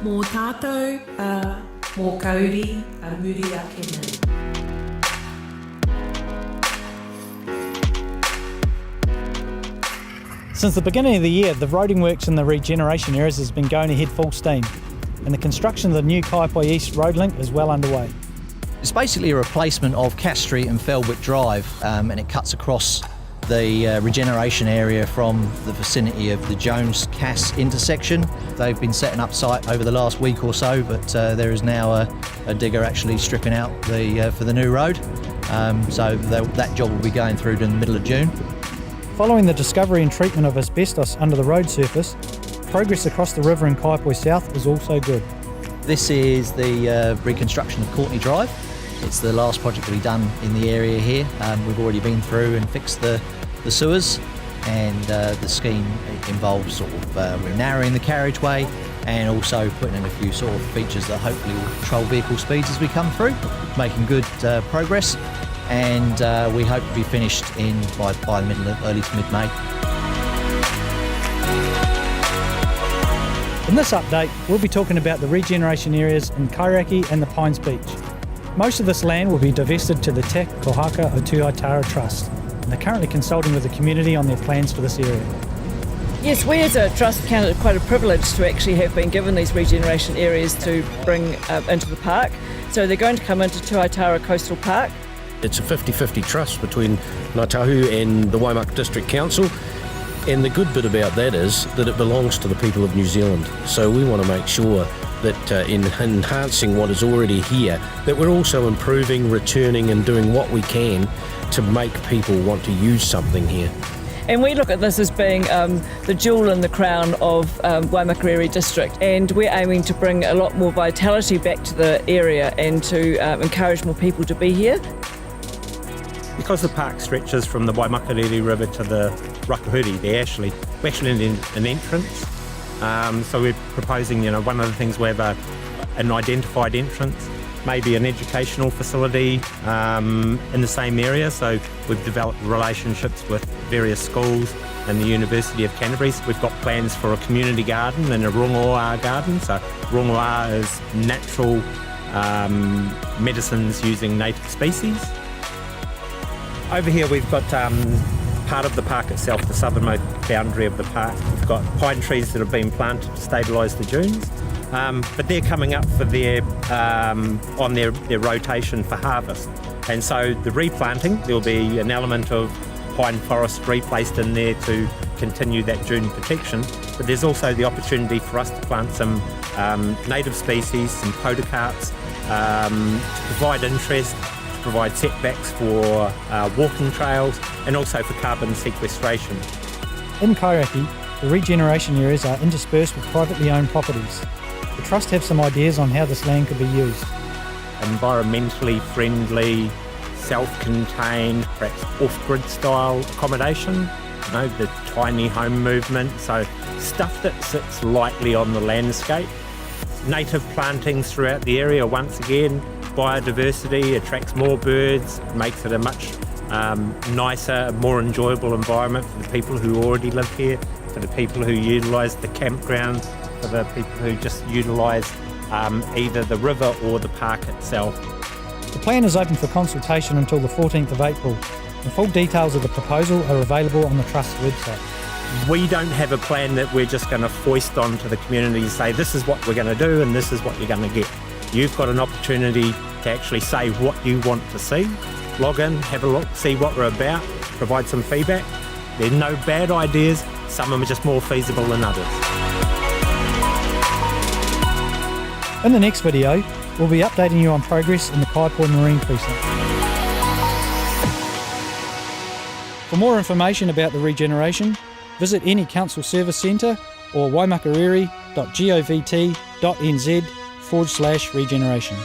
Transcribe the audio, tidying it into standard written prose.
Mō tātou, mō kauri, muri ake nei. Since the beginning of the year, the roading works in the regeneration areas has been going ahead full steam, and the construction of the new Kaiapoi East road link is well underway. It's basically a replacement of Cass Street and Felwick Drive, and it cuts across the regeneration area from the vicinity of the Jones-Cass intersection. They've been setting up site over the last week or so, but there is now a digger actually stripping out for the new road. So that job will be going through in the middle of June. Following the discovery and treatment of asbestos under the road surface, progress across the river in Kaiapoi South is also good. This is the reconstruction of Courtney Drive. It's the last project to be done in the area here. We've already been through and fixed the sewers, and the scheme involves sort of narrowing the carriageway and also putting in a few sort of features that hopefully will control vehicle speeds as we come through, making good progress. And we hope to be finished by the middle of early to mid-May. In this update, we'll be talking about the regeneration areas in Kairaki and the Pines Beach. Most of this land will be divested to the Te Kōhaka o Tūhaitara Trust, and they're currently consulting with the community on their plans for this area. Yes, we as a trust count it quite a privilege to actually have been given these regeneration areas to bring into the park. So they're going to come into Tūhaitara Coastal Park. It's a 50-50 trust between Ngāi Tahu and the Waimak District Council, and the good bit about that is that it belongs to the people of New Zealand. So we want to make sure that in enhancing what is already here, that we're also improving, returning and doing what we can to make people want to use something here. And we look at this as being the jewel in the crown of Waimakariri District, and we're aiming to bring a lot more vitality back to the area and to encourage more people to be here. Because the park stretches from the Waimakariri River to the Rakahuri, we actually need an entrance. So we're proposing, one of the things we have an identified entrance, maybe an educational facility in the same area. So we've developed relationships with various schools and the University of Canterbury. We've got plans for a community garden and a rongoā garden. So rongoā is natural medicines using native species. Over here we've got part of the park itself, the southernmost boundary of the park. We've got pine trees that have been planted to stabilise the dunes, but they're coming up for on their rotation for harvest. And so the replanting, there'll be an element of pine forest replaced in there to continue that dune protection, but there's also the opportunity for us to plant some native species, some podocarps, to provide interest, provide setbacks for walking trails and also for carbon sequestration. In Kairaki, the regeneration areas are interspersed with privately owned properties. The Trust have some ideas on how this land could be used. Environmentally friendly, self-contained, perhaps off-grid style accommodation, the tiny home movement, so stuff that sits lightly on the landscape. Native plantings throughout the area once again. Biodiversity attracts more birds, makes it a much nicer, more enjoyable environment for the people who already live here, for the people who utilise the campground, for the people who just utilise either the river or the park itself. The plan is open for consultation until the 14th of April. The full details of the proposal are available on the Trust's website. We don't have a plan that we're just going to foist onto the community and say this is what we're going to do and this is what you're going to get. You've got an opportunity to actually say what you want to see. Log in, have a look, see what we're about, provide some feedback. There are no bad ideas, some of them are just more feasible than others. In the next video, we'll be updating you on progress in the Kaiapoi Marine Precinct. For more information about the regeneration, visit any council service centre or waimakariri.govt.nz/regeneration.